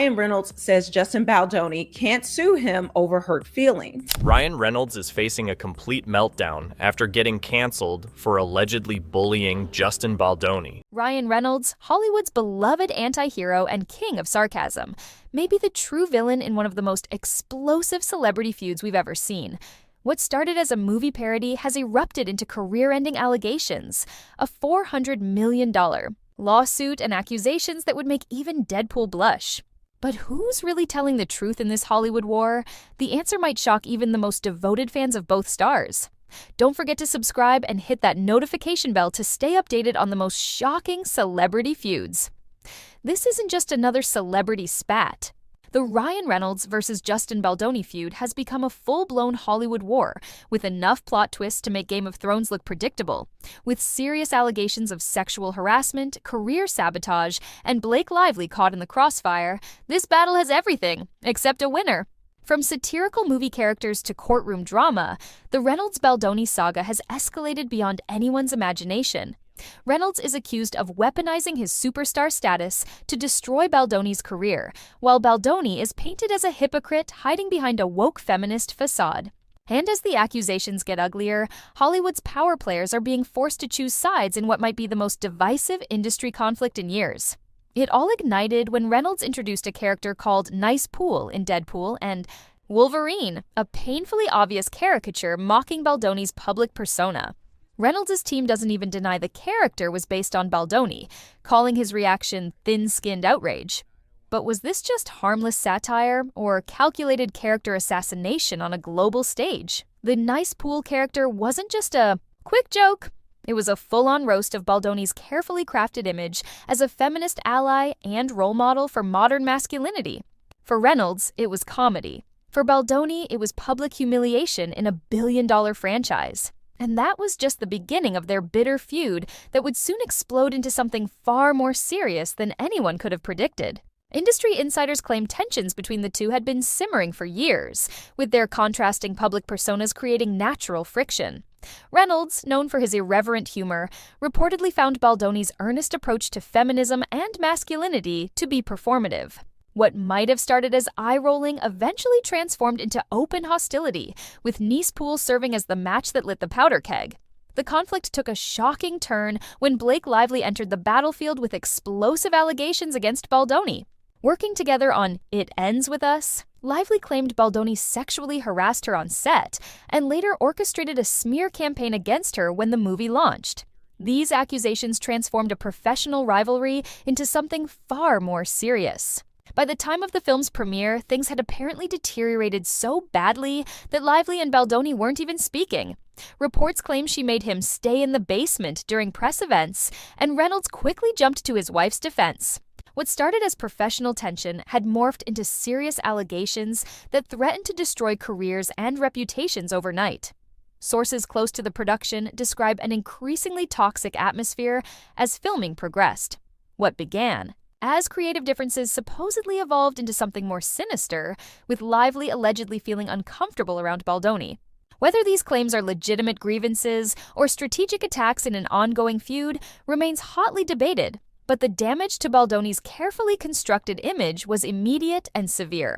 Ryan Reynolds says Justin Baldoni can't sue him over hurt feelings. Ryan Reynolds is facing a complete meltdown after getting canceled for allegedly bullying Justin Baldoni. Ryan Reynolds, Hollywood's beloved anti-hero and king of sarcasm, may be the true villain in one of the most explosive celebrity feuds we've ever seen. What started as a movie parody has erupted into career-ending allegations, a $400 million lawsuit, and accusations that would make even Deadpool blush. But who's really telling the truth in this Hollywood war? The answer might shock even the most devoted fans of both stars. Don't forget to subscribe and hit that notification bell to stay updated on the most shocking celebrity feuds. This isn't just another celebrity spat. The Ryan Reynolds versus Justin Baldoni feud has become a full-blown Hollywood war, with enough plot twists to make Game of Thrones look predictable. With serious allegations of sexual harassment, career sabotage, and Blake Lively caught in the crossfire, this battle has everything except a winner. From satirical movie characters to courtroom drama, the Reynolds-Baldoni saga has escalated beyond anyone's imagination. Reynolds is accused of weaponizing his superstar status to destroy Baldoni's career, while Baldoni is painted as a hypocrite hiding behind a woke feminist facade. And as the accusations get uglier, Hollywood's power players are being forced to choose sides in what might be the most divisive industry conflict in years. It all ignited when Reynolds introduced a character called Nice Pool in Deadpool and Wolverine, a painfully obvious caricature mocking Baldoni's public persona. Reynolds' team doesn't even deny the character was based on Baldoni, calling his reaction thin-skinned outrage. But was this just harmless satire or calculated character assassination on a global stage? The Nice Pool character wasn't just a quick joke. It was a full-on roast of Baldoni's carefully crafted image as a feminist ally and role model for modern masculinity. For Reynolds, it was comedy. For Baldoni, it was public humiliation in a billion-dollar franchise. And that was just the beginning of their bitter feud that would soon explode into something far more serious than anyone could have predicted. Industry insiders claim tensions between the two had been simmering for years, with their contrasting public personas creating natural friction. Reynolds, known for his irreverent humor, reportedly found Baldoni's earnest approach to feminism and masculinity to be performative. What might have started as eye-rolling eventually transformed into open hostility, with Nice Pool serving as the match that lit the powder keg. The conflict took a shocking turn when Blake Lively entered the battlefield with explosive allegations against Baldoni. Working together on It Ends With Us, Lively claimed Baldoni sexually harassed her on set and later orchestrated a smear campaign against her when the movie launched. These accusations transformed a professional rivalry into something far more serious. By the time of the film's premiere, things had apparently deteriorated so badly that Lively and Baldoni weren't even speaking. Reports claim she made him stay in the basement during press events, and Reynolds quickly jumped to his wife's defense. What started as professional tension had morphed into serious allegations that threatened to destroy careers and reputations overnight. Sources close to the production describe an increasingly toxic atmosphere as filming progressed. What began as creative differences supposedly evolved into something more sinister, with Lively allegedly feeling uncomfortable around Baldoni. Whether these claims are legitimate grievances or strategic attacks in an ongoing feud remains hotly debated, but the damage to Baldoni's carefully constructed image was immediate and severe.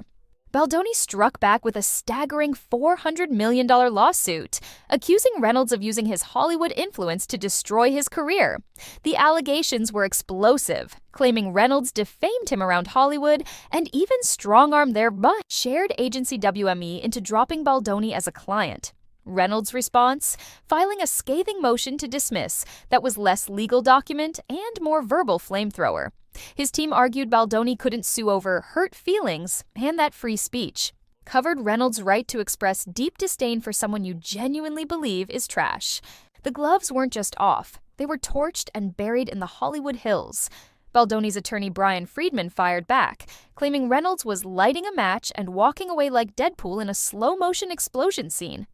Baldoni struck back with a staggering $400 million lawsuit, accusing Reynolds of using his Hollywood influence to destroy his career. The allegations were explosive, claiming Reynolds defamed him around Hollywood and even strong-armed their shared agency WME into dropping Baldoni as a client. Reynolds' response? Filing a scathing motion to dismiss that was less legal document and more verbal flamethrower. His team argued Baldoni couldn't sue over hurt feelings and that free speech covered Reynolds' right to express deep disdain for someone you genuinely believe is trash. The gloves weren't just off. They were torched and buried in the Hollywood Hills. Baldoni's attorney Brian Friedman fired back, claiming Reynolds was lighting a match and walking away like Deadpool in a slow-motion explosion scene.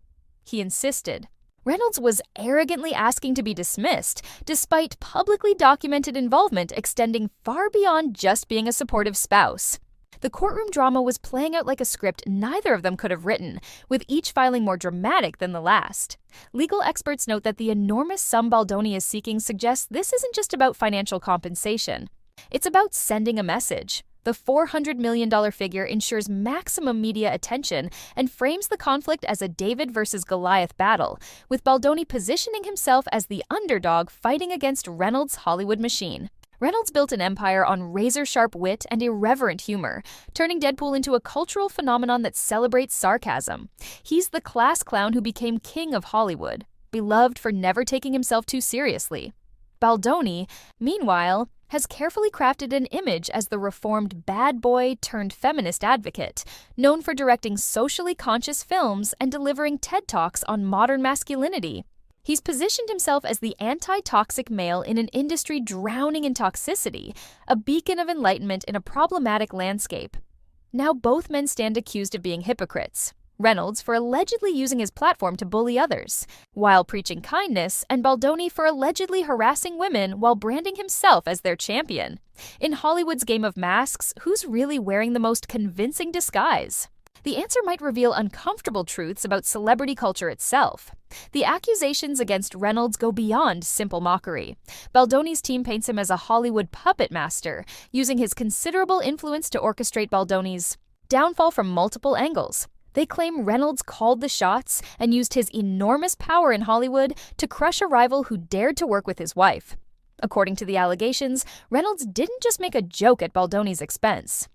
He insisted. Reynolds was arrogantly asking to be dismissed, despite publicly documented involvement extending far beyond just being a supportive spouse. The courtroom drama was playing out like a script neither of them could have written, with each filing more dramatic than the last. Legal experts note that the enormous sum Baldoni is seeking suggests this isn't just about financial compensation. It's about sending a message. The $400 million figure ensures maximum media attention and frames the conflict as a David versus Goliath battle, with Baldoni positioning himself as the underdog fighting against Reynolds' Hollywood machine. Reynolds built an empire on razor-sharp wit and irreverent humor, turning Deadpool into a cultural phenomenon that celebrates sarcasm. He's the class clown who became king of Hollywood, beloved for never taking himself too seriously. Baldoni, meanwhile, has carefully crafted an image as the reformed bad boy turned feminist advocate, known for directing socially conscious films and delivering TED Talks on modern masculinity. He's positioned himself as the anti-toxic male in an industry drowning in toxicity, a beacon of enlightenment in a problematic landscape. Now both men stand accused of being hypocrites. Reynolds for allegedly using his platform to bully others, while preaching kindness, and Baldoni for allegedly harassing women while branding himself as their champion. In Hollywood's game of masks, who's really wearing the most convincing disguise? The answer might reveal uncomfortable truths about celebrity culture itself. The accusations against Reynolds go beyond simple mockery. Baldoni's team paints him as a Hollywood puppet master, using his considerable influence to orchestrate Baldoni's downfall from multiple angles. They claim Reynolds called the shots and used his enormous power in Hollywood to crush a rival who dared to work with his wife. According to the allegations, Reynolds didn't just make a joke at Baldoni's expense.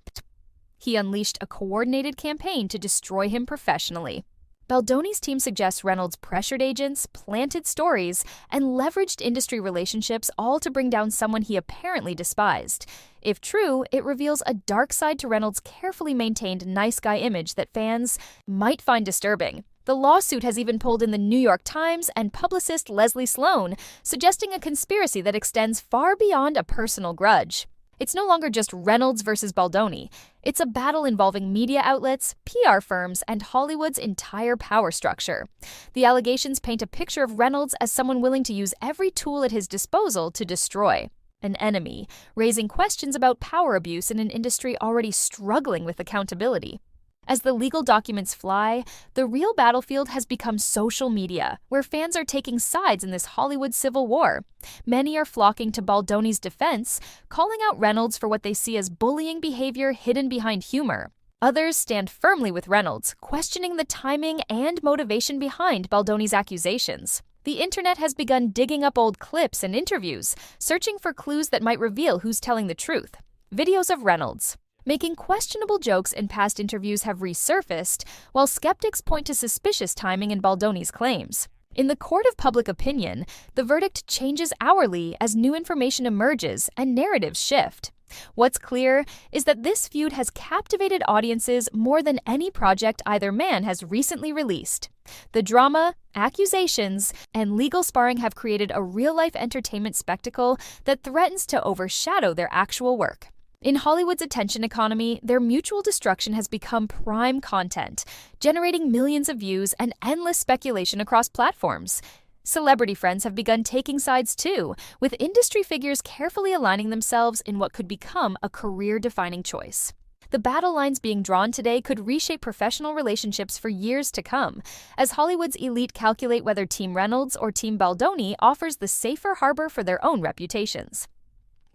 He unleashed a coordinated campaign to destroy him professionally. Baldoni's team suggests Reynolds pressured agents, planted stories, and leveraged industry relationships, all to bring down someone he apparently despised. If true, it reveals a dark side to Reynolds' carefully maintained nice guy image that fans might find disturbing. The lawsuit has even pulled in the New York Times and publicist Leslie Sloan, suggesting a conspiracy that extends far beyond a personal grudge. It's no longer just Reynolds versus Baldoni. It's a battle involving media outlets, PR firms, and Hollywood's entire power structure. The allegations paint a picture of Reynolds as someone willing to use every tool at his disposal to destroy an enemy, raising questions about power abuse in an industry already struggling with accountability. As the legal documents fly, the real battlefield has become social media, where fans are taking sides in this Hollywood civil war. Many are flocking to Baldoni's defense, calling out Reynolds for what they see as bullying behavior hidden behind humor. Others stand firmly with Reynolds, questioning the timing and motivation behind Baldoni's accusations. The internet has begun digging up old clips and interviews, searching for clues that might reveal who's telling the truth. Videos of Reynolds making questionable jokes in past interviews have resurfaced, while skeptics point to suspicious timing in Baldoni's claims. In the court of public opinion, the verdict changes hourly as new information emerges and narratives shift. What's clear is that this feud has captivated audiences more than any project either man has recently released. The drama, accusations, and legal sparring have created a real-life entertainment spectacle that threatens to overshadow their actual work. In Hollywood's attention economy, their mutual destruction has become prime content, generating millions of views and endless speculation across platforms. Celebrity friends have begun taking sides too, with industry figures carefully aligning themselves in what could become a career-defining choice. The battle lines being drawn today could reshape professional relationships for years to come, as Hollywood's elite calculate whether Team Reynolds or Team Baldoni offers the safer harbor for their own reputations.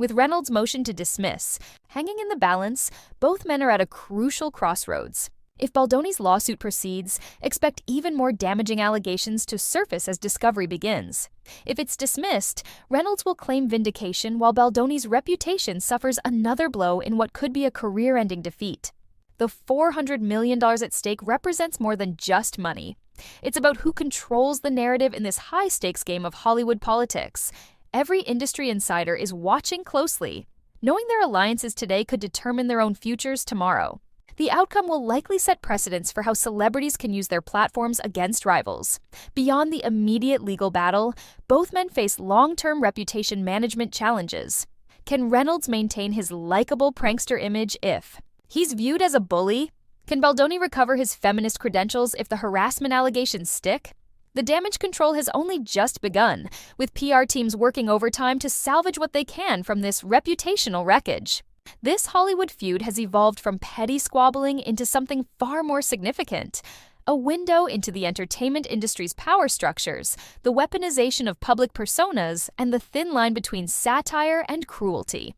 With Reynolds' motion to dismiss hanging in the balance, both men are at a crucial crossroads. If Baldoni's lawsuit proceeds, expect even more damaging allegations to surface as discovery begins. If it's dismissed, Reynolds will claim vindication while Baldoni's reputation suffers another blow in what could be a career-ending defeat. The $400 million at stake represents more than just money. It's about who controls the narrative in this high-stakes game of Hollywood politics. Every industry insider is watching closely, knowing their alliances today could determine their own futures tomorrow. The outcome will likely set precedents for how celebrities can use their platforms against rivals. Beyond the immediate legal battle, both men face long-term reputation management challenges. Can Reynolds maintain his likable prankster image if he's viewed as a bully? Can Baldoni recover his feminist credentials if the harassment allegations stick? The damage control has only just begun, with PR teams working overtime to salvage what they can from this reputational wreckage. This Hollywood feud has evolved from petty squabbling into something far more significant, a window into the entertainment industry's power structures, the weaponization of public personas, and the thin line between satire and cruelty.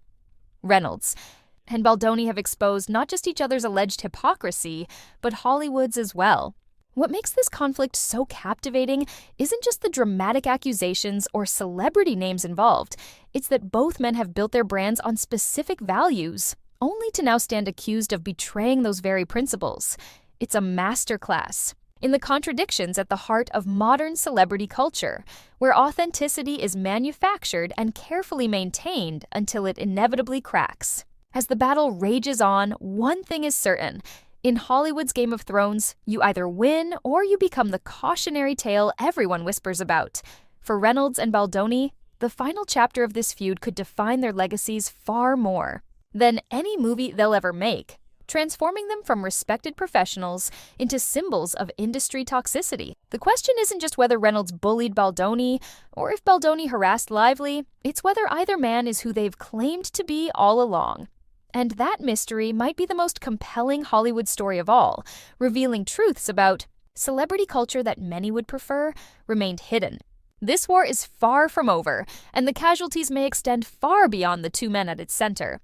Reynolds, and Baldoni have exposed not just each other's alleged hypocrisy, but Hollywood's as well. What makes this conflict so captivating isn't just the dramatic accusations or celebrity names involved, it's that both men have built their brands on specific values, only to now stand accused of betraying those very principles. It's a masterclass in the contradictions at the heart of modern celebrity culture, where authenticity is manufactured and carefully maintained until it inevitably cracks. As the battle rages on, one thing is certain. In Hollywood's Game of Thrones, you either win or you become the cautionary tale everyone whispers about. For Reynolds and Baldoni, the final chapter of this feud could define their legacies far more than any movie they'll ever make, transforming them from respected professionals into symbols of industry toxicity. The question isn't just whether Reynolds bullied Baldoni or if Baldoni harassed Lively, it's whether either man is who they've claimed to be all along. And that mystery might be the most compelling Hollywood story of all, revealing truths about celebrity culture that many would prefer remained hidden. This war is far from over, and the casualties may extend far beyond the two men at its center.